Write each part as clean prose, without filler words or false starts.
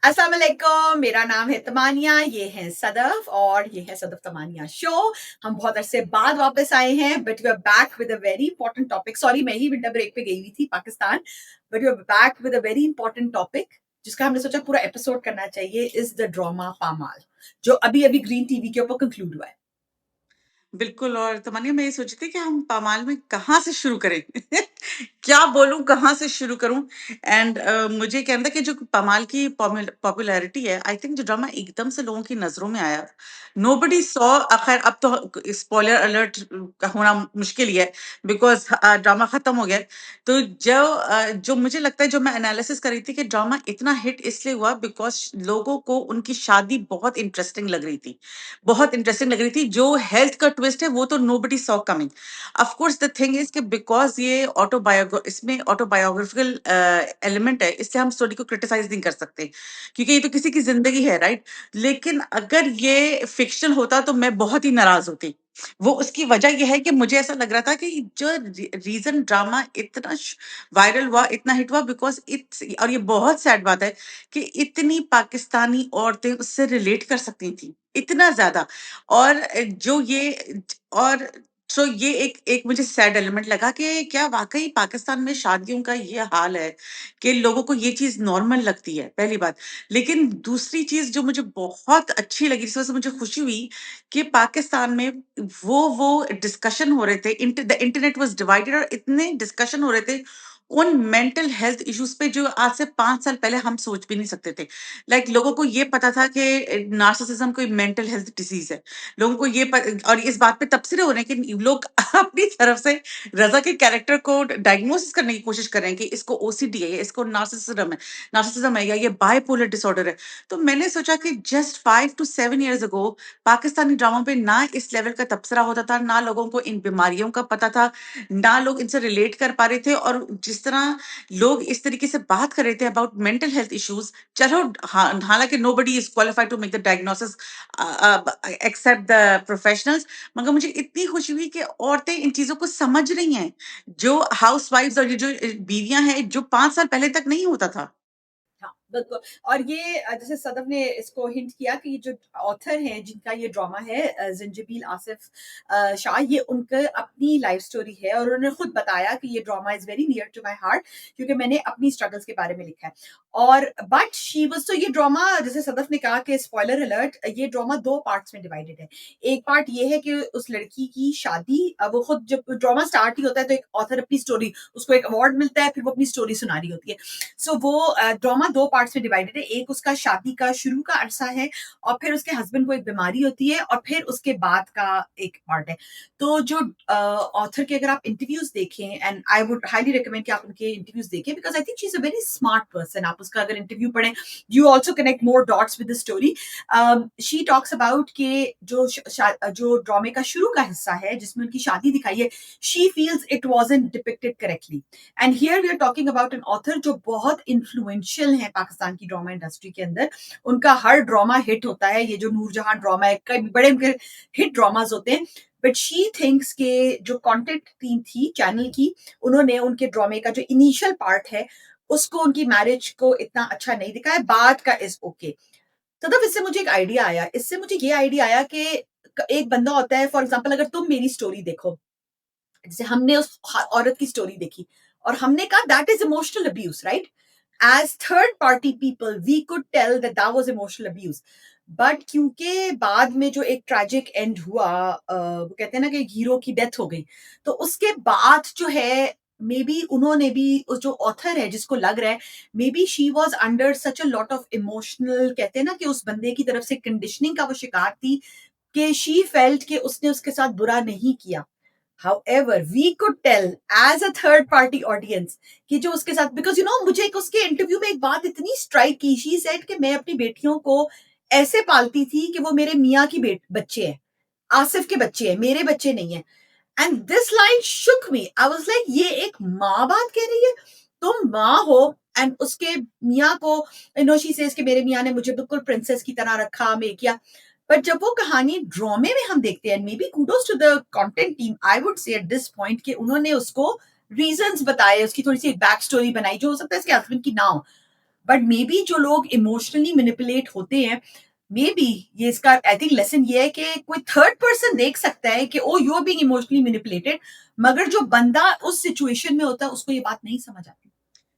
अस्सलाम वालेकुम, मेरा नाम है तमानिया, ये है सदफ और ये है सदफ तमानिया शो। हम बहुत अरसे बाद वापस आए हैं, but we are back with a very important topic. Sorry, मैं ही विंटर ब्रेक पे गई हुई थी Pakistan, but we are back with a very important topic जिसका हमने सोचा पूरा एपिसोड करना चाहिए, इज द ड्रामा पामाल, जो अभी अभी ग्रीन टीवी के ऊपर कंक्लूड हुआ है। बिल्कुल। और तमन्ना, मैं ये सोच रही थी कि हम पामाल में कहाँ से शुरू करें। क्या बोलूं, कहाँ से शुरू करूं। एंड मुझे कहना था कि जो पामाल की पॉपुलैरिटी है, आई थिंक जो ड्रामा एकदम से लोगों की नजरों में आया, नोबडी सॉ। खैर, अब तो स्पॉइलर अलर्ट का होना मुश्किल ही है, बिकॉज ड्रामा खत्म हो गया है। तो जो मुझे लगता है, जो मैं एनालिसिस कर रही थी कि ड्रामा इतना हिट इसलिए हुआ बिकॉज लोगों को उनकी शादी बहुत इंटरेस्टिंग लग रही थी, बहुत इंटरेस्टिंग लग रही थी। जो हेल्थ का ट्विस्ट है वो तो nobody saw coming. Of course the thing is कि बिकॉज ये इसमें ऑटोबायोग्राफिकल एलिमेंट है, इसलिए हम स्टोरी को क्रिटिसाइज नहीं कर सकते, क्योंकि ये तो किसी की जिंदगी है, राइट। लेकिन अगर ये फिक्शन होता तो मैं बहुत ही नाराज होती। वो उसकी वजह यह है कि मुझे ऐसा लग रहा था कि जो रीजन ड्रामा इतना वायरल हुआ, इतना हिट हुआ, बिकॉज इट्स, और ये बहुत सैड बात है कि इतनी पाकिस्तानी औरतें उससे रिलेट कर सकती थी, इतना ज्यादा। और जो ये और तो ये एक एक मुझे सैड एलिमेंट लगा कि क्या वाकई पाकिस्तान में शादियों का ये हाल है कि लोगों को ये चीज नॉर्मल लगती है, पहली बात। लेकिन दूसरी चीज जो मुझे बहुत अच्छी लगी, जिस वजह से मुझे खुशी हुई, कि पाकिस्तान में वो डिस्कशन हो रहे थे, द इंटरनेट वाज डिवाइडेड, और इतने डिस्कशन हो रहे थे उन मेंटल हेल्थ इश्यूज पे जो आज से 5 साल पहले हम सोच भी नहीं सकते थे। लोगों को ये पता था कि नार्सिसिज्म कोई मेंटल हेल्थ डिसीज है। लोगों को और इस बात पे तबसरे हो रहे हैं कि लोग अपनी तरफ से रजा के कैरेक्टर को डायग्नोसिस करने की कोशिश कर रहे हैं कि इसको ओसीडी है, या इसको नार्सिसिज्म है, या ये बाइपोलर डिसऑर्डर है। तो मैंने सोचा कि just 5 to 7 years ago Pakistani drama पे ना इस लेवल का तबसरा होता था, ना लोगों को इन बीमारियों का पता था, ना लोग इनसे रिलेट कर पा रहे थे। और जिस तरह लोग इस तरीके से बात कर रहे थे अबाउट मेंटल हेल्थ इश्यूज, चलो, हालांकि nobody is qualified to make the diagnosis except the professionals, मगर मुझे इतनी खुशी हुई कि औरतें इन चीजों को समझ रही हैं, जो हाउस वाइफ्स और ये जो बीवियां हैं, जो 5 साल पहले तक नहीं होता था। हाँ, बिल्कुल। और ये जैसे सदफ ने इसको हिंट किया कि ये जो ऑथर हैं जिनका ये ड्रामा है, ज़ंजीबिल आसिफ शाह, ये उनका अपनी लाइफ स्टोरी है और उन्होंने खुद बताया कि ये drama is very near to my heart, क्योंकि मैंने अपनी स्ट्रगल्स के बारे में लिखा है। और बट शी वाज़, तो ये ड्रामा, जैसे सदफ ने कहा कि स्पॉइलर अलर्ट, ये ड्रामा 2 पार्ट्स में डिवाइडेड है। एक पार्ट ये है कि उस लड़की की शादी, वो खुद जब ड्रामा स्टार्ट ही होता है तो एक ऑथर अपनी स्टोरी, उसको एक अवार्ड मिलता है, फिर वो अपनी स्टोरी सुना रही होती है। सो वो ड्रामा 2 पार्ट्स में डिवाइडेड है। एक उसका शादी का शुरू का अरसा है, और फिर उसके हस्बैंड को एक बीमारी होती है, और फिर उसके बाद का एक पार्ट है। तो जो ऑथर के अगर आप इंटरव्यूज देखें, and I would highly recommend कि आप उनके इंटरव्यूज देखें, because I think she is a very smart person. आप उसका अगर इंटरव्यू पढ़ें, you also connect more dots with the story. She talks about के जो ड्रामे का शुरू का हिस्सा है जिसमें उनकी शादी दिखाई है, she feels it wasn't depicted correctly. And here we are talking about an author जो बहुत इन्फ्लुएंशियल है पाकिस्तान की ड्रामा इंडस्ट्री के अंदर। उनका हर ड्रामा हिट होता है, ये जो नूरजहां ड्रामा है, कई बड़े हिट ड्रामाज होते हैं। बट शी थिंक्स के जो कंटेंट टीम थी चैनल की, उन्होंने उनके ड्रामे का जो इनिशियल पार्ट है उसको, उनकी मैरिज को इतना अच्छा नहीं दिखाया, बाद का इज ओके। तो तब इससे मुझे एक आइडिया आया, इससे मुझे ये आइडिया आया कि एक बंदा होता है, फॉर एग्जाम्पल अगर तुम मेरी स्टोरी देखो, जैसे हमने उस औरत की स्टोरी देखी और हमने कहा that is emotional abuse, right? As third party people we could tell that that was emotional abuse. But क्योंकि बाद में जो एक ट्रेजिक एंड हुआ, वो कहते हैं ना कि हीरो की डेथ हो गई, तो उसके बाद जो है, मे बी उन्होंने भी, उस जो ऑथर है जिसको लग रहा है, may be she was under such a lot of emotional, कहते हैं ना कि उस बंदे की तरफ से कंडीशनिंग का वो शिकार थी, कि शी फेल्ट कि उसने उसके साथ बुरा नहीं किया। However, we could tell as a third party audience कि जो उसके साथ, because you know, मुझे एक उसके इंटरव्यू में एक बात इतनी स्ट्राइक की, she said कि मैं अपनी बेटियों को ऐसे पालती थी कि वो मेरे मियाँ की बच्चे हैं, आसिफ के बच्चे हैं, मेरे बच्चे नहीं है। And this line shook me, I was like, ये एक माँ बात कह रही है, तुम माँ हो, एंड उसके मियाँ को, शी सेज कि मेरे मियाँ ने मुझे बिल्कुल प्रिंसेस की तरह रखा, मैं किया। बट जब वो कहानी ड्रामे में हम देखते हैं, maybe kudos to the content team, I would say at this point, कि उन्होंने उसको रीजंस बताए, उसकी थोड़ी सी बैक स्टोरी बनाई, जो हो सकता है इसके हस्बैंड की ना हो, बट मे बी जो लोग इमोशनली मैनिपुलेट होते हैं, मे बी ये इसका आई थिंक लेसन ये है कि कोई थर्ड पर्सन देख सकता है कि oh you are being emotionally manipulated, मगर जो बंदा उस सिचुएशन में होता है उसको ये बात नहीं समझ आती।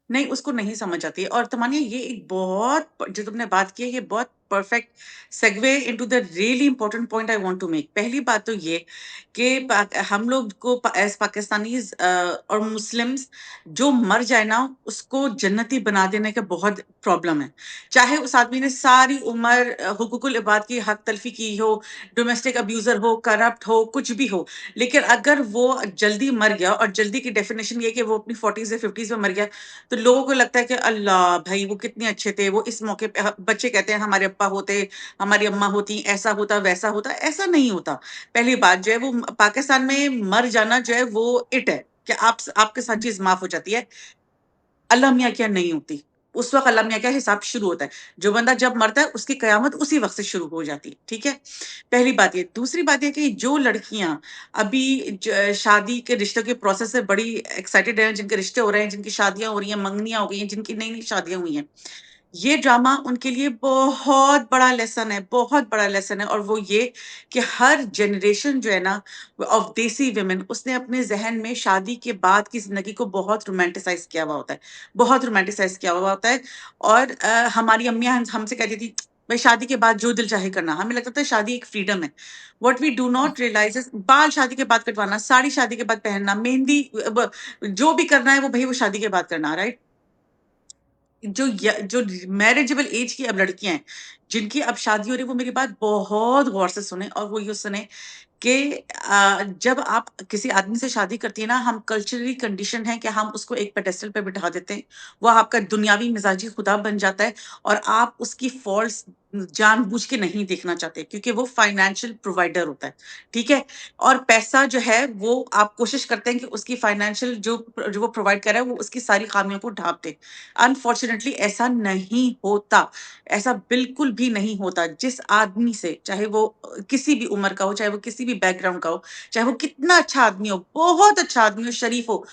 नहीं, उसको नहीं समझ आती है। और तमान्या, ये एक बहुत जो तुमने बात की है, ये बहुत perfect segue into the really important point I want to make. पहली बात तो ये कि हम लोग को एज पाकिस्तानीज और मुस्लिम्स, जो मर जाए ना उसको जन्नती बना देने का बहुत प्रॉब्लम है। चाहे उस आदमी ने सारी उम्र हुकूकुल इबाद की हक तलफी की हो, डोमेस्टिक अब्यूजर हो, करप्ट हो, कुछ भी हो, लेकिन अगर वो जल्दी मर गया, और जल्दी की डेफिनेशन ये कि वो अपनी 40s या 50s में मर गया, तो लोगों को लगता है कि अल्लाह भाई वो कितने अच्छे थे, वो इस मौके पे बच्चे कहते हैं हमारे अप्पा होते, हमारी अम्मा होती, ऐसा होता वैसा होता। ऐसा नहीं होता। पहली बात जो है, वो पाकिस्तान में मर जाना जो है वो इट है कि आपके साथ चीज माफ हो जाती है। अल्लाह मियाँ क्या नहीं होती। उस वक्त अल्लाह मियाँ का हिसाब शुरू होता है। जो बंदा जब मरता है उसकी कयामत उसी वक्त से शुरू हो जाती है। ठीक है, पहली बात ये। दूसरी बात ये कि जो लड़कियां अभी शादी के रिश्तों के प्रोसेस से बड़ी एक्साइटेड हैं, जिनके रिश्ते हो रहे हैं, जिनकी शादियां हो रही हैं, मंगनियां हो गई हैं, जिनकी नई नई शादियां हुई हैं, ये ड्रामा उनके लिए बहुत बड़ा लेसन है, बहुत बड़ा लेसन है। और वो ये कि हर जनरेशन जो है ना ऑफ देसी विमेन, उसने अपने जहन में शादी के बाद की जिंदगी को बहुत रोमांटिसाइज किया हुआ होता है, बहुत रोमांटिसाइज किया हुआ होता है। और हमारी अम्मियां हमसे कहती थी भाई शादी के बाद जो दिल चाहे करना। हमें लगता था शादी एक फ्रीडम है। What we do not realize is बाल शादी के बाद कटवाना, साड़ी शादी के बाद पहनना, मेहंदी जो भी करना है वो भाई वो शादी के बाद करना, राइट। जो मैरिजेबल एज की अब लड़कियां हैं, जिनकी अब शादी हो रही है, वो मेरी बात बहुत गौर से सुने, और वो ये सुने कि जब आप किसी आदमी से शादी करती है ना, हम कल्चरली कंडीशन है कि हम उसको एक पेडेस्टल पे बिठा देते हैं। वो आपका दुनियावी मिजाजी खुदा बन जाता है, और आप उसकी फॉल्ट्स जानबूझ के नहीं देखना चाहते, क्योंकि वो फाइनेंशियल प्रोवाइडर होता है। ठीक है, और पैसा जो है वो आप कोशिश करते हैं कि उसकी फाइनेंशियल जो वो प्रोवाइड कर रहा है वो उसकी सारी खामियों को ढांप दे। अनफॉर्चुनेटली ऐसा नहीं होता। ऐसा बिल्कुल भी नहीं होता। जिस आदमी से, चाहे वो किसी भी उम्र का हो, चाहे वो किसी भी बैकग्राउंड का हो, चाहे वो कितना अच्छा आदमी हो, बहुत अच्छा आदमी हो, शरीफ हो,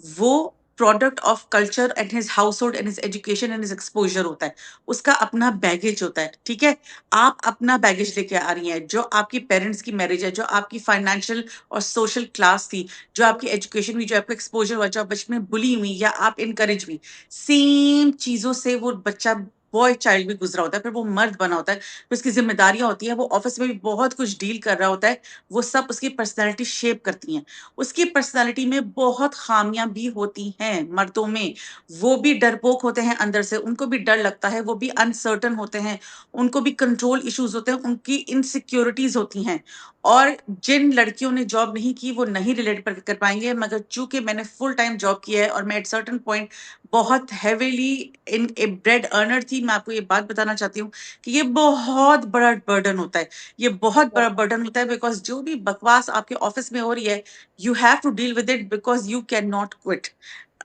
वो product of culture and his house hold and his education and his exposure होता है। उसका अपना बैगेज होता है। ठीक है, आप अपना बैगेज लेके आ रही हैं। जो आपकी पेरेंट्स की मैरिज है, जो आपकी फाइनेंशियल और सोशल क्लास थी, जो आपकी एजुकेशन हुई, जो आपका एक्सपोजर हुआ, जो आप बचपन में बुली हुई या आप इनकरेज हुई, सेम चीजों से वो बच्चा बॉय चाइल्ड भी गुजरा होता है। फिर वो मर्द बना होता है, फिर उसकी जिम्मेदारियां होती हैं, वो ऑफिस में भी बहुत कुछ डील कर रहा होता है। वो सब उसकी पर्सनैलिटी शेप करती हैं। उसकी पर्सनैलिटी में बहुत खामियां भी होती हैं मर्दों में। वो भी डरपोक होते हैं अंदर से, उनको भी डर लगता है, वो भी अनसर्टन होते हैं, उनको भी कंट्रोल इश्यूज होते हैं, उनकी इनसिक्योरिटीज होती हैं। और जिन लड़कियों ने जॉब नहीं की वो नहीं रिलेट कर पाएंगे, मगर चूंकि मैंने फुल टाइम जॉब किया है और मैं एट सर्टन पॉइंट बहुत हेविली इन ए ब्रेड अर्नर थी, मैं आपको ये बात बताना चाहती हूँ कि ये बहुत बड़ा बर्डन होता है। ये बहुत बड़ा बर्डन होता है, बिकॉज जो भी बकवास आपके ऑफिस में हो रही है, you have to deal with it, because you can not quit.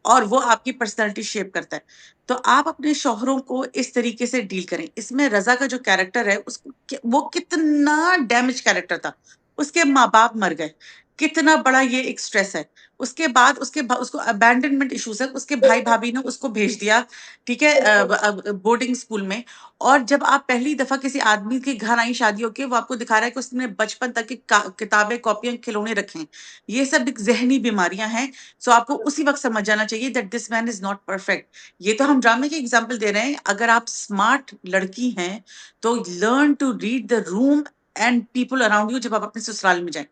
और वो आपकी पर्सनैलिटी शेप करता है। तो आप अपने शौहरों को इस तरीके से डील करें। इसमें रजा का जो कैरेक्टर है, उसको वो कितना डैमेज कैरेक्टर था। उसके माँ बाप मर गए, कितना बड़ा ये एक स्ट्रेस है। उसके बाद उसको अबैंडनमेंट इश्यूज है, उसके भाई भाभी ने उसको भेज दिया। ठीक है, बोर्डिंग स्कूल में। और जब आप पहली दफा किसी आदमी के घर आई शादी होके, वो आपको दिखा रहा है कि उसने बचपन तक की किताबें, कॉपियां, खिलौने रखे हैं। ये सब एक जहनी बीमारियां हैं। सो आपको उसी वक्त समझ जाना चाहिए that this man is not perfect. ये तो हम ड्रामे के एग्जाम्पल दे रहे हैं। अगर आप स्मार्ट लड़की हैं तो learn to read the room and people around you जब आप अपने ससुराल में जाएं।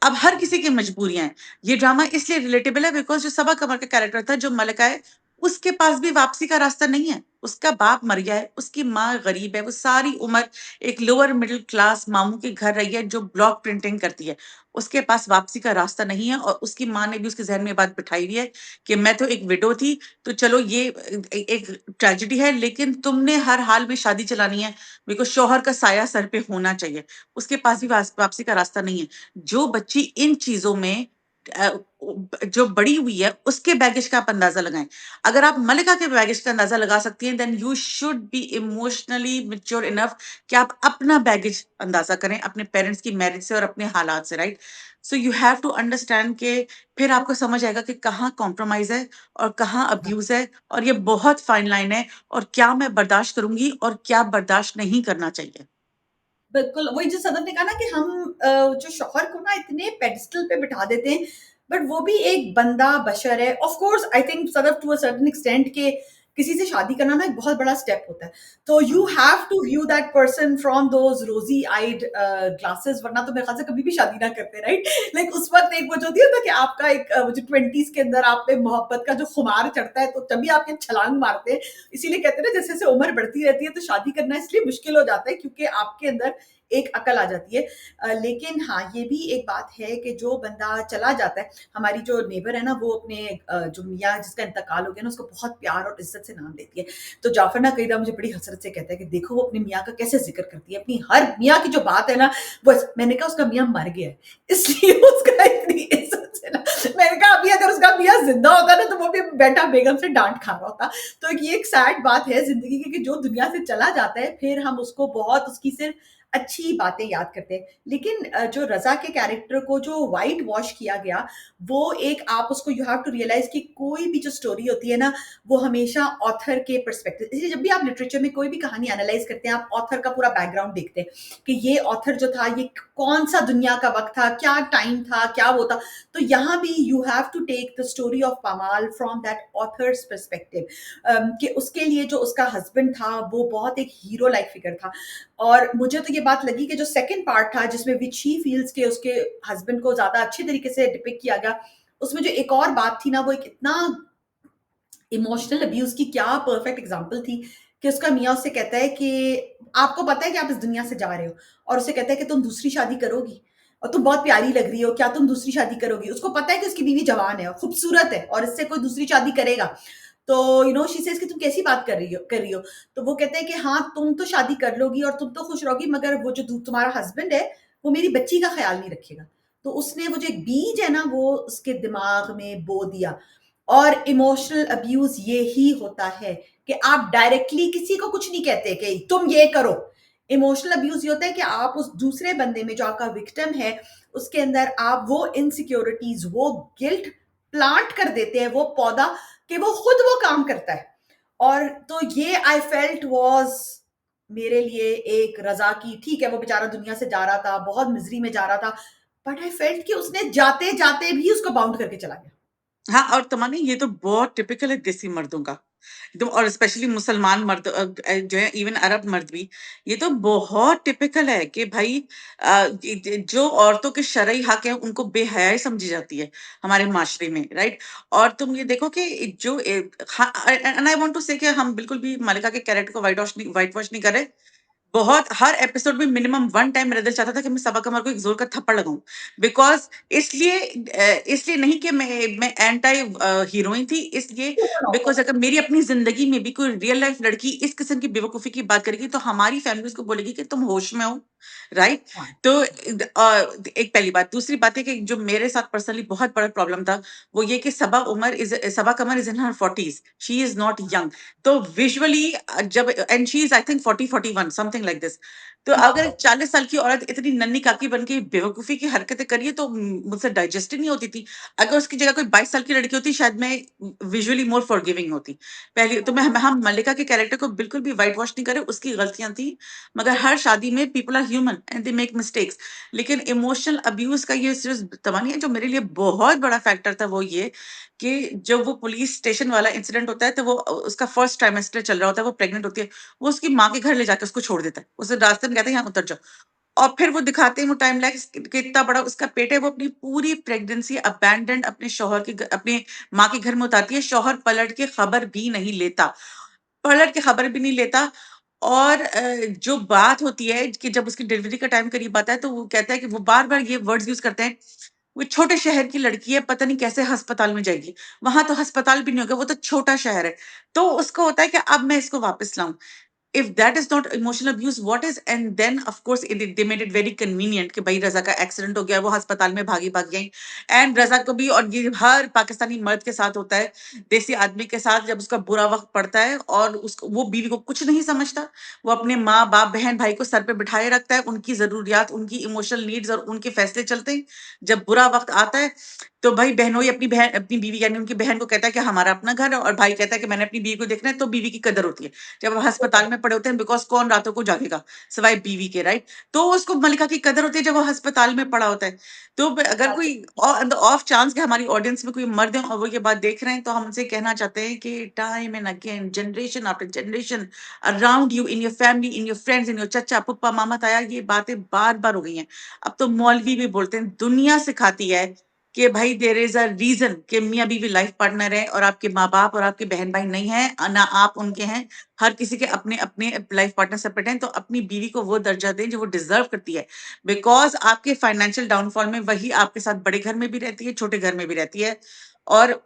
अब हर किसी की मजबूरियां हैं। ये ड्रामा इसलिए रिलेटेबल है बिकॉज जो सबा कमर का कैरेक्टर था, जो मलिका है, उसके पास भी वापसी का रास्ता नहीं है। उसका बाप मर गया है, उसकी माँ गरीब है, वो सारी उम्र एक लोअर मिडिल क्लास मामू के घर रही है जो ब्लॉक प्रिंटिंग करती है। उसके पास वापसी का रास्ता नहीं है, और उसकी माँ ने भी उसके जहन में बात बिठाई हुई है कि मैं तो एक विडो थी, तो चलो ये एक ट्रेजिडी है, लेकिन तुमने हर हाल में शादी चलानी है, बिकॉज शौहर का साया सर पे होना चाहिए। उसके पास भी वापसी का रास्ता नहीं है। जो बच्ची इन चीजों में जो बड़ी हुई है उसके बैगेज का आप अंदाजा लगाएं। अगर आप मलिका के बैगेज का अंदाजा लगा सकती हैं, then you should be emotionally mature enough कि आप अपना बैगेज अंदाजा करें अपने पेरेंट्स की मैरिज से और अपने हालात से, right? So you have to understand के फिर आपको समझ आएगा कि कहाँ कॉम्प्रोमाइज है और कहाँ अब्यूज है, और ये बहुत फाइन लाइन है, और क्या मैं बर्दाश्त करूंगी और क्या बर्दाश्त नहीं करना चाहिए। बिल्कुल, वही जो सदफ ने कहा ना कि हम जो शौहर को ना इतने पेडेस्टल पे बिठा देते हैं, बट वो भी एक बंदा बशर है। Of course I think Sadaf to a certain extent के किसी से शादी करना ना एक बहुत बड़ा स्टेप होता है। तो you hmm. Have to view that person from those rosy eyed glasses, वरना तो मेरे ख्याल से कभी भी शादी ना करते, राइट? लाइक उस वक्त एक वो जो होती है ना कि आपका एक जो 20s के अंदर आप पे मोहब्बत का जो खुमार चढ़ता है, तो तभी आप ये छलांग मारते हैं। इसीलिए कहते हैं ना, जैसे जैसे उम्र बढ़ती रहती है तो शादी करना इसलिए मुश्किल हो जाता है क्योंकि आपके अंदर एक अकल आ जाती है। लेकिन हाँ, ये भी एक बात है कि जो बंदा चला जाता है, हमारी जो नेबर है ना, वो अपने जो मियाँ जिसका इंतकाल हो गया ना, उसको बहुत प्यार और इज्जत से नाम देती है। तो जाफर ना कई दफा मुझे बड़ी हसरत से कहता है कि देखो वो अपने मियाँ का कैसे जिक्र करती है, अपनी हर मियाँ की जो बात है ना, बस मैंने कहा उसका मियाँ मर गया है, इसलिए उसका इतनी इज्जत से ना। मैंने कहा अभी अगर उसका मियाँ जिंदा होता ना, तो वो भी बैठा बेगम से डांट खा रहा होता। तो ये एक सैड बात है जिंदगी की कि जो दुनिया से चला जाता है, फिर हम उसको बहुत उसकी सिर्फ अच्छी बातें याद करते हैं। लेकिन जो रज़ा के कैरेक्टर को जो व्हाइट वॉश किया गया, वो एक आप उसको यू हैव टू रियलाइज़ कि कोई भी जो स्टोरी होती है ना, वो हमेशा ऑथर के पर्सपेक्टिव, इसलिए जब भी आप लिटरेचर में कोई भी कहानी एनालाइज़ करते हैं, आप ऑथर का पूरा बैकग्राउंड देखते हैं कि ये ऑथर जो था, ये कौन-सा दुनिया का वक़्त था, क्या टाइम था, क्या वो था। तो यहाँ भी you have to take the story of Pamaal from that author's perspective, कि उसके लिए जो उसका हस्बैंड था, वो बहुत एक हीरो लाइक फिगर था। और मुझे तो ये बात लगी कि जो सेकंड पार्ट था जिसमें विच ही फील्स के उसके हस्बैंड को ज्यादा अच्छे तरीके से डिपिक्ट किया गया, उसमें जो एक और बात थी ना, वो एक इतना इमोशनल अब्यूज की क्या परफेक्ट एग्जांपल थी कि उसका मियाँ उससे कहता है कि आपको पता है कि आप इस दुनिया से जा रहे हो, और उसे कहता है कि तुम दूसरी शादी करोगी और तुम बहुत प्यारी लग रही हो, क्या तुम दूसरी शादी करोगी? उसको पता है कि उसकी बीवी जवान है और खूबसूरत है और इससे कोई दूसरी शादी करेगा। तो शी सेज कि तुम कैसी बात कर रही हो? तो वो कहते हैं कि हाँ, तुम तो शादी कर लोगी और तुम तो खुश रहोगी, मगर वो जो तुम्हारा हस्बैंड है, वो मेरी बच्ची का ख्याल नहीं रखेगा। तो उसने वो जो एक बीज है ना, वो उसके दिमाग में बो दिया। और इमोशनल अब्यूज ये ही होता है कि आप डायरेक्टली किसी को कुछ नहीं कहते कि तुम ये करो। इमोशनल अब्यूज ये होता है कि आप उस दूसरे बंदे में जो आपका विक्टिम है, उसके अंदर आप वो इनसिक्योरिटीज, वो गिल्ट प्लांट कर देते हैं, वो पौधा, कि वो खुद वो काम करता है। और तो ये आई फेल्ट वाज मेरे लिए एक रजा की, ठीक है वो बेचारा दुनिया से जा रहा था, बहुत मिजरी में जा रहा था, बट आई फेल्ट कि उसने जाते जाते भी उसको बाउंड करके चला गया। हाँ, और तमन्नी ये तो बहुत टिपिकल है देसी मर्दों का, एकदम, और स्पेशली मुसलमान मर्द जो है, इवन अरब मर्द भी, ये तो बहुत टिपिकल है कि भाई जो औरतों के शरई हक है उनको बेहयाई समझी जाती है हमारे माशरे में, राइट? और तुम ये देखो कि जो and I want to say कि हम बिल्कुल भी मलिका के कैरेक्टर को वाइट वॉश नहीं कर रहे। बहुत हर एपिसोड में मिनिमम वन टाइम मेरा दिल चाहता था कि मैं सबा कमर को एक जोर का थप्पड़ लगाऊं, बिकॉज इसलिए नहीं कि मैं एंटाई हीरोइन थी, इसलिए बिकॉज अगर मेरी अपनी जिंदगी में भी कोई रियल लाइफ लड़की इस किस्म की बेवकूफी की बात करेगी तो हमारी फैमिली उसको बोलेगी कि तुम होश में हो, राइट? हाँ, तो एक पहली बात, दूसरी बात है कि जो मेरे साथ पर्सनली बहुत बड़ा प्रॉब्लम था वो ये कि Saba Qamar is in her 40s, she is not young. तो विजुअली जब, and she is I think 40-41 something like this, तो अगर 40 साल की औरत इतनी नन्ही काकी बन के बेवकूफी की हरकतें करिए तो मुझसे डाइजेस्ट ही नहीं होती थी। अगर उसकी जगह कोई 22 साल की लड़की होती शायद मैं विजुअली मोर फॉरगिविंग होती। पहली तो मैं हम मल्लिका के कैरेक्टर को बिल्कुल भी वाइट वॉश नहीं करे, उसकी गलतियां थी, मगर हर शादी में people are human and they make mistakes. लेकिन इमोशनल अब्यूज का ये सिर्फ तमानी है, जो मेरे लिए बहुत बड़ा फैक्टर था वो ये कि जब वो पुलिस स्टेशन वाला इंसिडेंट होता है तो वो उसका फर्स्ट ट्राइमेस्टर चल रहा होता है, वो प्रेग्नेंट होती है, वो उसकी माँ के घर ले जाकर उसको छोड़ देता है, उसे रास्ते में कहता है यहाँ उतर जाओ, और फिर वो दिखाते हैं वो टाइम लैप्स कि इतना बड़ा उसका पेट है, वो अपनी पूरी प्रेगनेंसी अबैंडन्ड अपने शौहर के अपने माँ के घर में उतारती है, शौहर पलट के खबर भी नहीं लेता, पलट के खबर भी नहीं लेता। और जो बात होती है कि जब उसकी डिलीवरी का टाइम करीब आता है तो वो कहता है कि वो बार बार ये वर्ड्स यूज करते हैं, वो छोटे शहर की लड़की है, पता नहीं कैसे अस्पताल में जाएगी, वहां तो अस्पताल भी नहीं होगा, वो तो छोटा शहर है। तो उसको होता है कि अब मैं इसको वापस लाऊं। if that is not emotional abuse, what is? And then of course they made it very convenient कि भाई रजा का एक्सीडेंट हो गया, वो अस्पताल में भाग गई। एंड रजा को भी, और ये हर पाकिस्तानी मर्द के साथ होता है, देसी आदमी के साथ, जब उसका बुरा वक्त पड़ता है और उसको, वो बीवी को कुछ नहीं समझता, वो अपने माँ बाप बहन भाई को सर पे बिठाए रखता है, उनकी जरूरियात, उनकी इमोशनल नीड्स और उनके फैसले चलते हैं। जब बुरा वक्त आता है तो भाई बहनों ही अपनी बीवी यानी उनकी बहन को कहता है कि हमारा अपना घर है, और भाई कहता है कि मैंने अपनी बीवी को देखना है, तो बीवी की कदर होती है जब हम अस्पताल में पड़े होते हैं, बिकॉज कौन रातों को जागेगा सिवाय बीवी के, राइट? तो उसको मलिका की कदर होती है जब वो अस्पताल में पड़ा होता है। तो अगर कोई ऑफ चांस कि हमारी ऑडियंस में कोई मर्द है और वो ये बात देख रहे हैं, तो हम उनसे कहना चाहते हैं कि time and again, generation after generation, around you, in your family, in your friends, in your चचा पुप्पा मामा ताया, ये बातें बार बार हो गई हैं। अब तो मौलवी भी बोलते हैं, दुनिया सिखाती है कि भाई देयर इज अ रीजन कि मियाँ बीवी लाइफ पार्टनर है, और आपके माँ बाप और आपके बहन भाई नहीं है ना, आप उनके हैं। हर किसी के अपने अपने लाइफ पार्टनर सेपरेट हैं, तो अपनी बीवी को वो दर्जा दें जो वो डिजर्व करती है, बिकॉज आपके फाइनेंशियल डाउनफॉल में वही आपके साथ बड़े घर में भी रहती है, छोटे घर में भी रहती है। और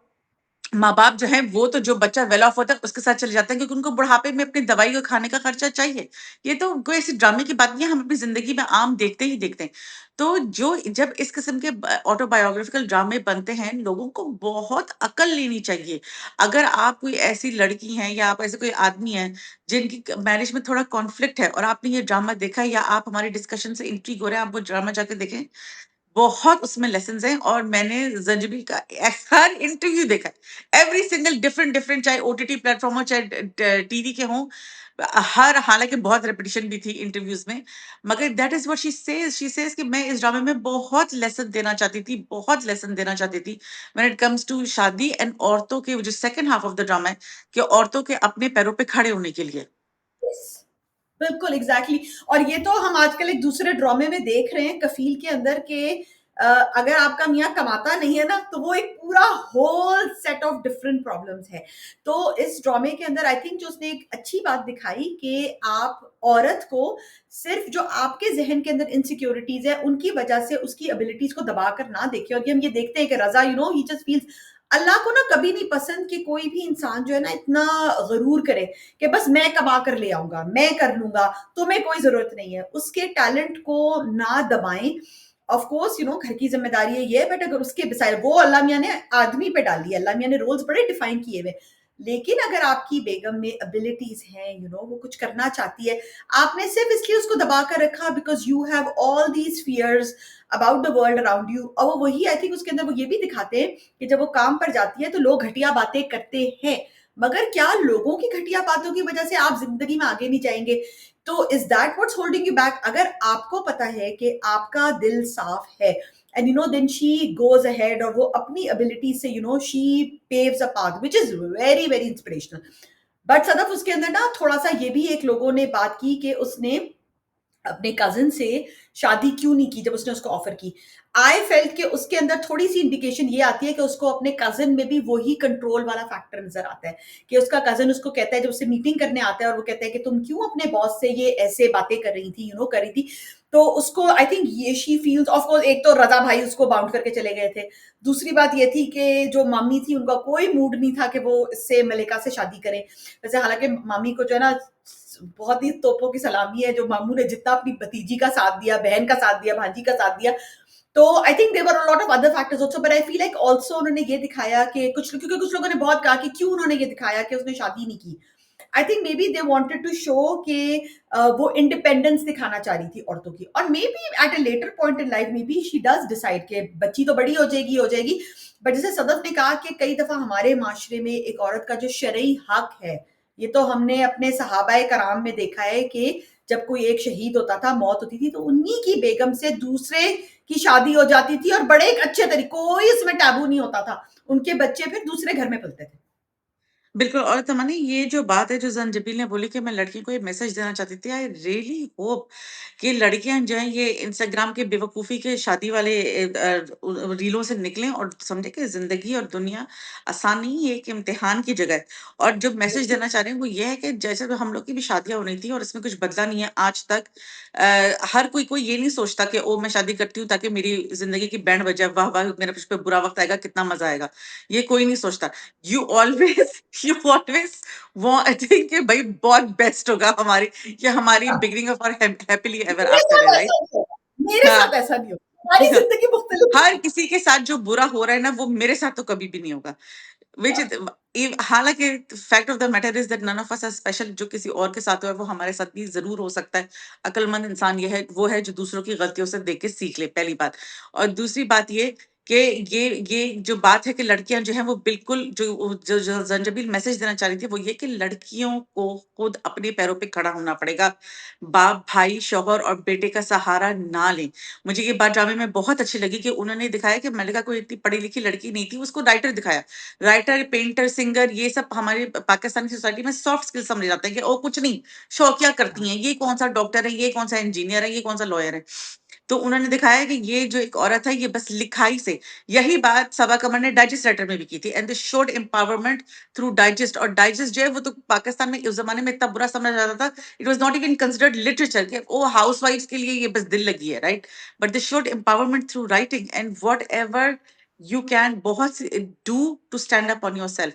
माँ बाप जो है वो तो जो बच्चा वेल ऑफ होता है उसके साथ चले जाते हैं, क्योंकि उनको बुढ़ापे में अपनी दवाई और खाने का खर्चा चाहिए। ये तो कोई ऐसी ड्रामे की बात नहीं है, हम अपनी जिंदगी में आम देखते ही देखते हैं। तो जो जब इस किस्म के ऑटोबायोग्राफिकल ड्रामे बनते हैं, लोगों को बहुत अकल लेनी चाहिए। अगर आप कोई ऐसी लड़की हैं या आप ऐसे कोई आदमी हैं जिनकी मैरिज में थोड़ा कॉन्फ्लिक्ट है, और आपने ये ड्रामा देखा है या आप हमारे डिस्कशन से इंट्रीग हो रहे हैं, आप वो ड्रामा जाके देखें, बहुत उसमें लेसन्स हैं। और मैंने ज़ंजीबील का हर इंटरव्यू देखा है, एवरी सिंगल डिफरेंट डिफरेंट, चाहे ओटीटी प्लेटफॉर्म हो चाहे टीवी के हों, हर, हालांकि बहुत रेपिटेशन भी थी इंटरव्यूज में, मगर that is what she says कि मैं इस ड्रामे में बहुत लेसन देना चाहती थी, बहुत लेसन देना चाहती थी व्हेन इट कम्स टू शादी एंड औरतों के, जो second half of the drama है, कि औरतों के अपने पैरों पे खड़े होने के लिए। यस, बिल्कुल, एग्ज़ैक्टली। और ये तो हम आजकल एक दूसरे ड्रामे में देख रहे हैं कफ़ील के अंदर के अगर आपका मियाँ कमाता नहीं है ना, तो वो एक पूरा whole set of different problems है। तो इस ड्रामे के अंदर आई थिंक जो उसने एक अच्छी बात दिखाई कि आप औरत को सिर्फ़ जो आपके ज़हन के अंदर इनसिक्योरिटीज़ है, उनकी वजह से उसकी एबिलिटीज़ को दबा कर ना देखें। और ये हम ये देखते हैं कि रज़ा ही जस्ट फील्स अल्लाह को ना कभी नहीं पसंद कि कोई भी इंसान जो है ना इतना गरूर करे कि बस मैं कमा कर ले आऊंगा, मैं कर लूंगा, तुम्हें कोई जरूरत नहीं है। उसके टैलेंट को ना दबाएं। ऑफ कोर्स घर की जिम्मेदारी है ये, बट अगर उसके बिसाइड वो अल्लाह मियाँ ने आदमी पे डाली है, अल्लाह मियाँ ने रोल्स बड़े डिफाइन किए हुए। लेकिन अगर आपकी बेगम में एबिलिटीज हैं, वो कुछ करना चाहती है, आपने सिर्फ इसलिए उसको दबा कर रखा because you have all these fears about the world around you. और वो वही आई थिंक उसके अंदर वो ये भी दिखाते हैं कि जब वो काम पर जाती है तो लोग घटिया बातें करते हैं, मगर क्या लोगों की घटिया बातों की वजह से आप जिंदगी में आगे नहीं जाएंगे? तो is that what's holding you back? अगर आपको पता है कि आपका दिल साफ है, and then she goes ahead और वो अपनी एबिलिटी से she paves a path which is very very inspirational. But Sadaf उसके अंदर ना थोड़ा सा ये भी एक लोगों ने बात की कि उसने अपने कजिन से शादी क्यों नहीं की जब उसने उसको ऑफर की। आई फेल्ट कि उसके अंदर थोड़ी सी इंडिकेशन ये आती है कि उसको अपने कजिन में भी वही कंट्रोल वाला फैक्टर नजर आता है, कि उसका कजिन उसको कहता है, जब उससे मीटिंग करने आता है और वो कहता है कि तुम क्यों अपने बॉस से ये ऐसे बातें कर रही थी, कर रही थी। तो उसको आई थिंक ये शी फील्स, ऑफ कोर्स एक तो रजा भाई उसको बाउंड करके चले गए थे। दूसरी बात ये थी कि जो मामी थी उनका कोई मूड नहीं था कि वो इससे मलिका से शादी करें। वैसे हालांकि मामी को जो है ना बहुत ही तोपों की सलामी है, जो मामू ने जितना अपनी भतीजी का साथ दिया, बहन का साथ दिया, भांजी का साथ दिया। तो I think there were a lot of other factors also, but I feel like also उन्होंने ये दिखाया कि क्योंकि कुछ लोगों ने बहुत कहा कि क्यों उन्होंने ये दिखाया कि उसने शादी नहीं की। I think maybe they wanted to show कि वो इंडिपेंडेंस दिखाना चाह रही थी औरतों की, और maybe at a later point in life maybe she does decide कि बच्ची तो बड़ी हो जाएगी। बट जैसे सदफ ने कहा कि कई दफा हमारे माशरे में एक औरत का जो शरई हक है, ये तो हमने अपने सहाबाए कराम में देखा है कि जब कोई एक शहीद होता था, मौत होती थी, तो उन्हीं की बेगम से दूसरे की शादी हो जाती थी, और बड़े एक अच्छे तरीके, कोई इसमें टैबू नहीं होता था। उनके बच्चे फिर दूसरे घर में पलते थे। बिल्कुल। और तमन्नी, ये जो बात है जो ज़ंजीबील ने बोली कि मैं लड़कियों को ये मैसेज देना चाहती थी, आई रियली होप कि लड़कियां जो हैं ये इंस्टाग्राम के बेवकूफ़ी के शादी वाले रीलों से निकलें और समझे कि ज़िंदगी और दुनिया आसान नहीं है, एक इम्तिहान की जगह है। और जो मैसेज देना चाह रहे हैं वो ये है कि जैसे हम लोग की भी शादियां हो रही थी और इसमें कुछ बदला नहीं है आज तक। हर कोई ये नहीं सोचता कि ओ मैं शादी करती हूँ ताकि मेरी जिंदगी की बैंड बजे, वाह वाह मेरे पे बुरा वक्त आएगा, कितना मजा आएगा, ये कोई नहीं सोचता। यू ऑलवेज यू ऑलवेज वो आई थिंक कि भाई बहुत बेस्ट होगा हमारी, ये हमारी हाँ, बिगिनिंग ऑफ और हैप्पीली एवर मेरे आफ्टर साथ है, ऐसा राइट? नहीं होगा, मेरे हाँ। साथ ऐसा नहीं होगा, हमारी ज़िंदगी मुख्तलिफ हर है। किसी के साथ जो बुरा हो रहा है ना, वो मेरे साथ तो कभी भी नहीं होगा। विच हाँ, इज हालांकि fact of the matter is that none of us are special. जो किसी और के साथ हुआ है वो हमारे साथ भी जरूर हो सकता है। अक्लमंद इंसान ये है, वो है जो दूसरों की गलतियों से देख के सीख ले, पहली बात। और दूसरी बात ये कि ये जो बात है कि लड़कियां जो है वो बिल्कुल जो जंजबील मैसेज देना चाह रही थी, वो ये कि लड़कियों को खुद अपने पैरों पे खड़ा होना पड़ेगा। बाप, भाई, शौहर और बेटे का सहारा ना लें। मुझे ये बात ड्रामे में बहुत अच्छी लगी कि उन्होंने दिखाया कि मल्लिका कोई इतनी पढ़ी लिखी लड़की नहीं थी, उसको राइटर दिखाया। राइटर, पेंटर, सिंगर, ये सब हमारे पाकिस्तानी सोसाइटी में सॉफ्ट स्किल समझे जाते हैं कि ओ कुछ नहीं, शौकिया करती हैं, ये कौन सा डॉक्टर है, ये कौन सा इंजीनियर है, ये कौन सा लॉयर है। तो उन्होंने दिखाया कि ये जो एक औरत है, ये बस लिखाई से, यही बात सबा कमर ने डाइजेस्ट लेटर में भी की थी। And the showed empowerment through digest. और डाइजेस्ट जो है वो तो पाकिस्तान में उस जमाने में इतना बुरा समझा जाता था, it was not even considered literature के ओ हाउस के लिए ये बस दिल लगी है, right? But they showed empowerment through writing and whatever you can बहुत सी do to stand up on yourself.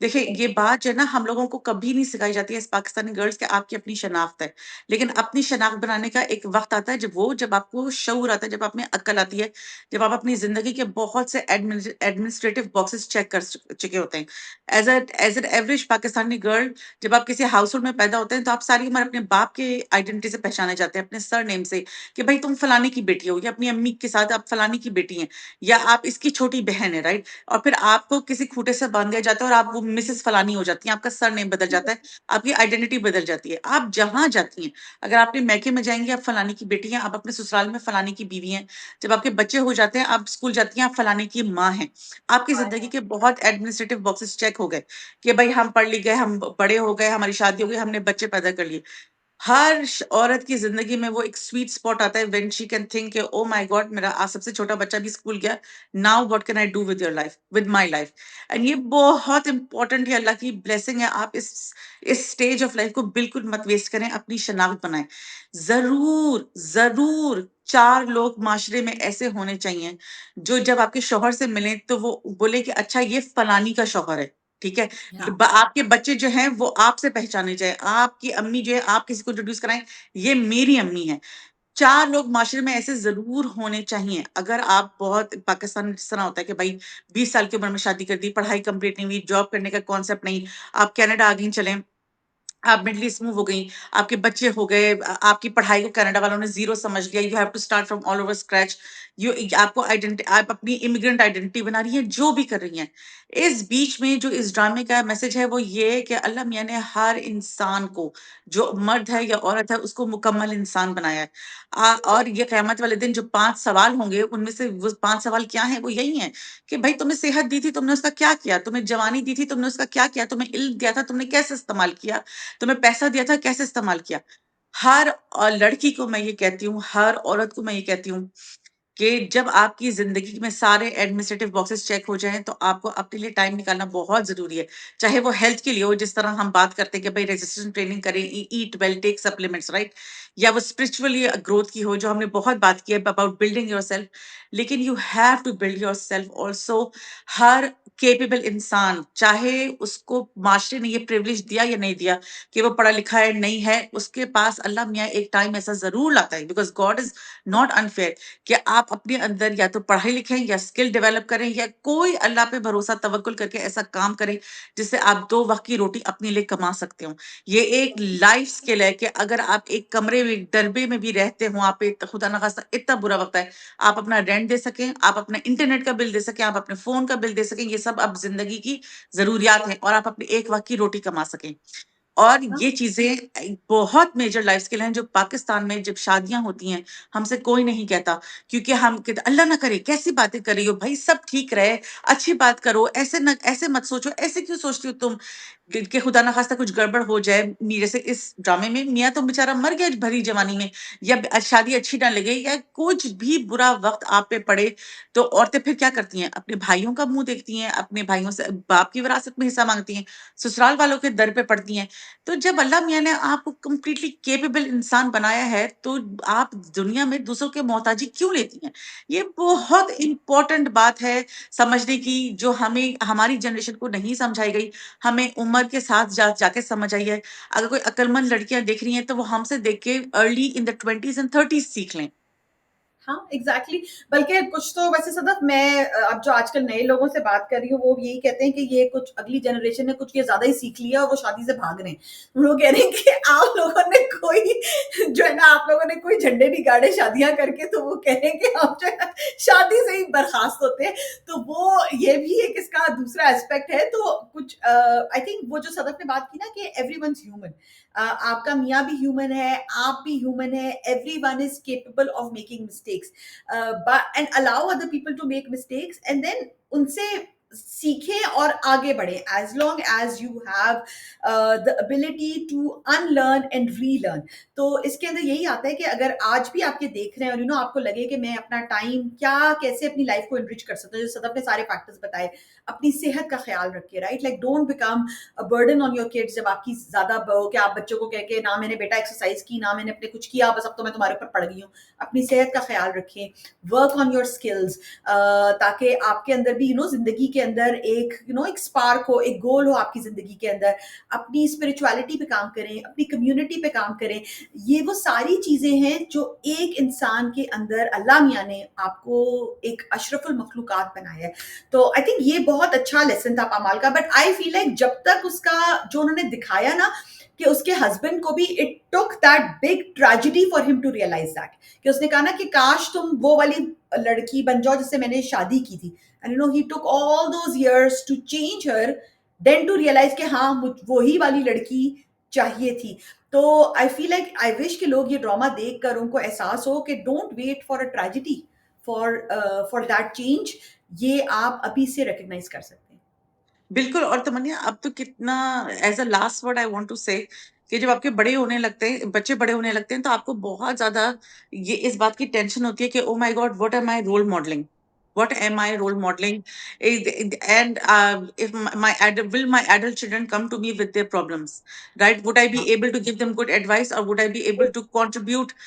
देखिए, ये बात जो है ना, हम लोगों को कभी नहीं सिखाई जाती है इस पाकिस्तानी गर्ल्स के आपकी अपनी शनाख्त है। लेकिन अपनी शनाख्त बनाने का एक वक्त आता है, जब आपको शऊर आता है, जब आप में अक्ल आती है, जब आप अपनी जिंदगी के बहुत से एडमिनिस्ट्रेटिव बॉक्सेस चेक कर चुके होते हैं। As an average Pakistani girl, जब आप किसी हाउस होल्ड में पैदा होते हैं, तो आप सारी उम्र अपने बाप के आइडेंटिटी से पहचाने जाते हैं, अपने सर नेम से, कि भाई तुम फलाने की बेटी हो, या अपनी अम्मी के साथ आप फलाने की बेटी हैं, या आप इसकी छोटी बहन है, राइट? और फिर आपको किसी खूटे से बांध दिया जाता है और आप वो मिसेस फलानी हो जाती हैं, आपका सर नेम बदल जाता है, आपकी आइडेंटिटी बदल जाती है। आप जहां जाती हैं, अगर आपने मैके में जाएंगे आप फलाने की बेटी हैं, आप अपने ससुराल में फलाने की बीवी हैं, जब आपके बच्चे हो जाते हैं आप स्कूल जाती हैं, आप फलाने की माँ हैं। आपकी जिंदगी के बहुत एडमिनिस्ट्रेटिव बॉक्सेस चेक हो गए कि भाई हम पढ़ लिख गए, हम बड़े हो गए, हमारी शादी हो गई, हमने बच्चे पैदा कर लिए। हर औरत की जिंदगी में वो एक स्वीट स्पॉट आता है when she can think oh my God, मेरा आज सबसे छोटा बच्चा भी स्कूल गया, now what can I do with your life, with my life. And ये बहुत इंपॉर्टेंट है, अल्लाह की ब्लेसिंग है। आप इस स्टेज ऑफ लाइफ को बिल्कुल मत वेस्ट करें, अपनी शनाख्त बनाएं। जरूर जरूर चार लोग माशरे में ऐसे होने चाहिए जो जब आपके शौहर से मिले तो वो बोले कि अच्छा ये फलानी का शौहर है, ठीक है। या, आपके बच्चे जो हैं वो आपसे पहचाने जाए, आपकी अम्मी जो है आप किसी को इंट्रोड्यूस कराएं, ये मेरी अम्मी है। चार लोग माशरे में ऐसे जरूर होने चाहिए। अगर आप बहुत पाकिस्तान में जिस तरह होता है कि भाई 20 साल की उम्र में शादी कर दी, पढ़ाई कंप्लीट नहीं हुई, जॉब करने का कॉन्सेप्ट नहीं, आप कनाडा आ गई, चलें, आप मिडल ईस्ट मूव हो गई, आपके बच्चे हो गए, आपकी पढ़ाई को कनाडा वालों ने जीरो समझ लिया, you have to start from all over scratch. You आपको आइडेंटिटी, आप अपनी इमिग्रेंट आइडेंटिटी बना रही हैं, जो भी कर रही हैं। इस बीच में जो इस ड्रामे का मैसेज है वो ये है कि अल्लाह मियाँ ने हर इंसान को, जो मर्द है या औरत है, उसको मुकम्मल इंसान बनाया है। और ये क़यामत वाले दिन जो 5 सवाल होंगे, उनमें से वो 5 सवाल क्या है, वो यही है कि भाई तुम्हें सेहत दी थी, तुमने उसका क्या किया? तुम्हें जवानी दी थी, तुमने उसका क्या किया? तुम्हें इल्म दिया था, तुमने कैसे इस्तेमाल किया? तुम्हें पैसा दिया था, कैसे इस्तेमाल किया? हर लड़की को मैं ये कहती हूँ, हर औरत को मैं ये कहती हूँ कि जब आपकी जिंदगी में सारे एडमिनिस्ट्रेटिव बॉक्सेस चेक हो जाएं, तो आपको अपने लिए टाइम निकालना बहुत जरूरी है। चाहे वो हेल्थ के लिए हो, जिस तरह हम बात करते हैं कि भाई रेजिस्टेंस ट्रेनिंग करें, eat well, take supplements, right? या वो स्पिरिचुअली ग्रोथ की हो, जो हमने बहुत बात की है अबाउट बिल्डिंग योर सेल्फ। लेकिन you have to build yourself also. हर केपेबल इंसान, चाहे उसको माशरे ने ये प्रिविलेज दिया या नहीं दिया कि वो पढ़ा लिखा है नहीं है, उसके पास अल्लाह मियाँ एक टाइम ऐसा जरूर लाता है, because God is not unfair, कि आप अपने अंदर या तो पढ़ाई लिखें या स्किल डेवलप करें, या कोई अल्लाह पे भरोसा तवक्कुल करके ऐसा काम करें जिससे आप 2 वक्त की रोटी अपने लिए कमा सकते हो। ये एक लाइफ स्किल है कि अगर आप एक कमरे में, एक डरबे में भी रहते हो, आप पे खुदा ना खास्ता इतना बुरा वक्त है, आप अपना रेंट दे सकें, आप अपना इंटरनेट का बिल दे सकें, आप अपने फोन का बिल दे सकें, ये सब अब जिंदगी की जरूरियात हैं, और आप अपने एक वक्त की रोटी कमा सकें। और हाँ, ये चीजें बहुत मेजर लाइफ स्किल हैं, जो पाकिस्तान में जब शादियां होती हैं हमसे कोई नहीं कहता, क्योंकि हम कहते अल्लाह ना करे, कैसी बातें कर रही हो भाई, सब ठीक रहे, अच्छी बात करो, ऐसे ना, ऐसे मत सोचो, ऐसे क्यों सोचती हो तुम कि खुदा ना खास्ता कुछ गड़बड़ हो जाए। जैसे इस ड्रामे में मियाँ तो बेचारा मर गया भरी जवानी में, या शादी अच्छी ना लगे, या कुछ भी बुरा वक्त आप पे पड़े, तो औरतें फिर क्या करती हैं, अपने भाइयों का मुंह देखती हैं, अपने भाइयों से बाप की विरासत में हिस्सा मांगती हैं, ससुराल वालों के दर पे पड़ती हैं। तो जब अल्लाह मियाँ ने आपको कंप्लीटली कैपेबल इंसान बनाया है, तो आप दुनिया में दूसरों की मोहताजी क्यों लेती हैं? ये बहुत इम्पोर्टेंट बात है समझने की, जो हमें हमारी जनरेशन को नहीं समझाई गई, हमें उम्र के साथ जाके समझ आई है। अगर कोई अक्लमंद लड़कियाँ दिख रही हैं, तो वो हमसे देख के early in the 20s and 30s सीख लें। हाँ, एग्ज़ैक्टली। बल्कि कुछ तो वैसे सदफ मैं अब जो आजकल नए लोगों से बात कर रही हूँ, वो यही कहते हैं कि ये कुछ अगली जनरेशन ने कुछ ये ज़्यादा ही सीख लिया और वो शादी से भाग रहे हैं। वो कह रहे हैं कि आप लोगों ने कोई जो है ना, आप लोगों ने कोई झंडे नहीं गाड़े शादियाँ करके, तो वो कह रहे हैं कि हम जो है शादी से ही बर्खास्त होते हैं। तो वो ये भी एक इसका दूसरा एस्पेक्ट है। तो कुछ आई थिंक वो जो सदफ ने बात की ना कि एवरीवन्स ह्यूमन, आपका मियाँ भी ह्यूमन है, आप भी ह्यूमन है, everyone is capable of making mistakes, and allow other people to make mistakes and then उनसे सीखें और आगे बढ़े, as long as you have the ability to unlearn and relearn. तो इसके अंदर यही आता है कि अगर आज भी आपके देख रहे हैं और यू नो आपको लगे कि मैं अपना टाइम क्या कैसे अपनी लाइफ को एनरिच कर सकता हूँ, जो सदफ ने सारे फैक्टर्स बताए, अपनी सेहत का ख्याल रखिए, right, like don't become a burden on your kids. जब आपकी ज्यादा कि आप बच्चों को कह के ना मैंने बेटा एक्सरसाइज की, ना मैंने अपने कुछ किया, बस अब तो मैं तुम्हारे ऊपर पड़ गई हूँ। अपनी सेहत का ख्याल रखें, वर्क ऑन योर स्किल्स, ताकि आपके अंदर भी यू नो जिंदगी के अंदर एक यू नो एक स्पार्क हो, एक गोल हो आपकी जिंदगी के अंदर। अपनी स्पिरिचुअलिटी पे काम करें, अपनी कम्युनिटी पे काम करें। ये वो सारी चीजें हैं जो एक इंसान के अंदर अल्लाह मियाँ ने आपको एक अशरफुल मखलूकात बनाया है। तो आई थिंक ये बहुत अच्छा लेसन था पामाल का। बट आई फील लाइक जब तक उसका जो उन्होंने दिखाया ना कि उसके हस्बैंड को भी it took that big tragedy for him to realize that, कि उसने कहा ना कि काश तुम वो वाली लड़की बन जाओ जिससे मैंने शादी की थी, and you know he took all those years to change her, then to realize कि हाँ वही वाली लड़की चाहिए थी। तो I feel like I wish कि लोग ये ड्रामा देख कर उनको एहसास हो कि don't wait for a tragedy for for that change. ये आप अभी से रिकग्नाइज कर सकते हैं। बिल्कुल। और तमन्या, अब तो कितना, as a last word I want to say, कि जब आपके बड़े होने लगते हैं, बच्चे बड़े होने लगते हैं, तो आपको बहुत ज्यादा ये इस बात की टेंशन होती है कि oh my god, what am I role modelling, what am I role modeling? And if will my adult children come to me with their problems, right? Would I be able to give them good advice, or would I be able to contribute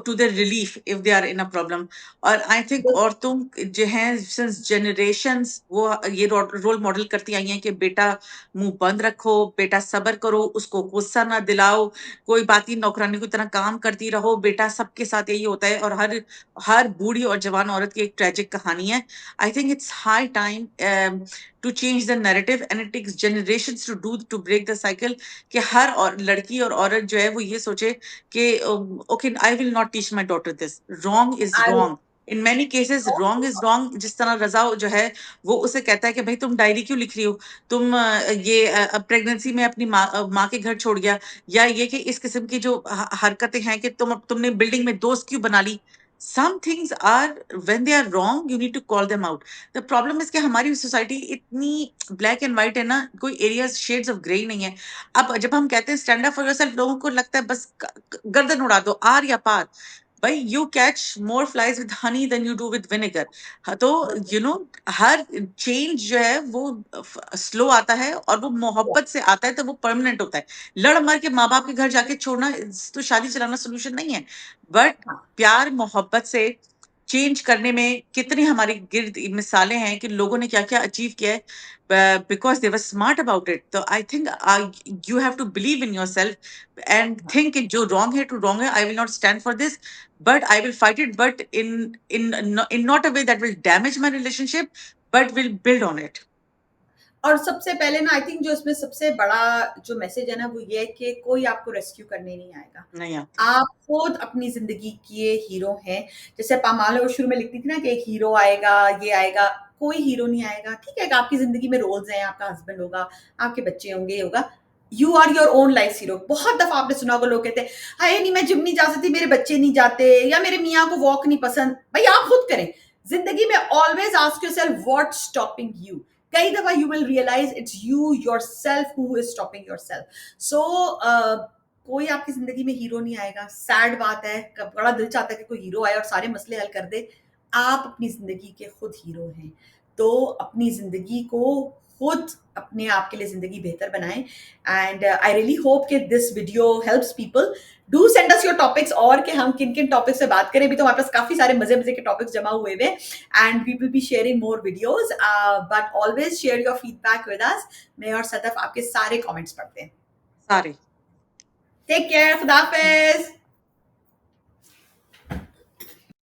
to their relief if they are in a problem? और I think औरतों जो हैं since generations, वो ये role model करती आई हैं कि बेटा मुंह बंद रखो, बेटा सब्र करो, उसको गुस्सा ना दिलाओ, कोई बात नहीं, नौकरानी की तरह काम करती रहो बेटा। सबके साथ यही होता है, और हर हर बूढ़ी और जवान औरत की एक ट्रेजिक कहानी है। I think it's high time to change the narrative, and it takes generations to break the cycle, कि हर और लड़की और औरत जो है वो ये सोचे कि okay, I will not teach my daughter this, wrong is I wrong. In many cases wrong is wrong. जिस तरह रजा जो है वो उसे कहता है कि भाई तुम डायरी क्यों लिख रही हो, तुम ये प्रेगनेंसी में अपनी माँ के घर छोड़ गया, या ये कि इस किस्म की जो हरकतें हैं कि तुमने बिल्डिंग में दोस्त क्यों बना ली। Some things are, when they are wrong, you need to call them out. The problem is कि हमारी सोसाइटी इतनी ब्लैक एंड व्हाइट है ना, कोई एरियाज शेड्स ऑफ ग्रे नहीं है। अब जब हम कहते हैं स्टैंड अप फॉर योरसेल्फ, लोगों को लगता है बस गर्दन उड़ा दो, आर या पार। भाई, you catch more flies with honey than you do with vinegar. तो यू नो, हर चेंज जो है वो स्लो आता है, और वो मोहब्बत से आता है, तो वो परमानेंट होता है। लड़ मर के माँ बाप के घर जाके छोड़ना तो शादी चलाना सोल्यूशन नहीं है। बट प्यार मोहब्बत से चेंज करने में कितनी हमारे गिर्द मिसालें हैं कि लोगों ने क्या क्या अचीव किया है, because they were smart about it. तो I think you have to believe in yourself and think जो रॉन्ग है टू रॉन्ग है, I will not stand for this, but I will fight it, but in not a way that will damage my relationship, but will build on it. और सबसे पहले ना I think जो इसमें सबसे बड़ा जो मैसेज है ना वो ये है कि कोई आपको रेस्क्यू करने नहीं आएगा। नहीं आती। आप खुद अपनी जिंदगी के हीरो हैं। जैसे पामाल वो शुरू में लिखती थी ना कि एक हीरो आएगा, ये आएगा। कोई हीरो नहीं आएगा, ठीक है, आपकी जिंदगी में रोल्स हैं, आपका हस्बैंड होगा, आपके बच्चे होंगे, ये होगा। You are your own life hero. बहुत दफा आपने सुना होगा लोग कहते हैं हाय नहीं मैं जिम नहीं जा सकती, मेरे बच्चे नहीं जाते, या मेरे मियाँ को वॉक नहीं पसंद। भाई आप खुद करें। जिंदगी में always ask yourself what's stopping you. कई दफा you will realise it's you yourself who is stopping yourself. So कोई आपकी जिंदगी में हीरो नहीं आएगा। सैड बात है, बड़ा दिल चाहता है कि कोई हीरो आए और सारे मसले हल कर दे। आप अपनी जिंदगी के खुद हीरो हैं। तो अपनी जिंदगी को खुद अपने आप के लिए ज़िंदगी बेहतर बनाएँ। एंड आई रियली होप कि this video helps people. Do send us your topics और कि हम किन-किन टॉपिक्स पे बात करें। अभी तो हमारे पास काफ़ी सारे मज़े-मज़े के टॉपिक्स जमा हुए हुए हैं and we will be sharing more videos but always share your feedback with us. मैं और सदफ आपके सारे कमेंट्स पढ़ते हैं। सारे। टेक केयर, खुदा हाफ़िज़।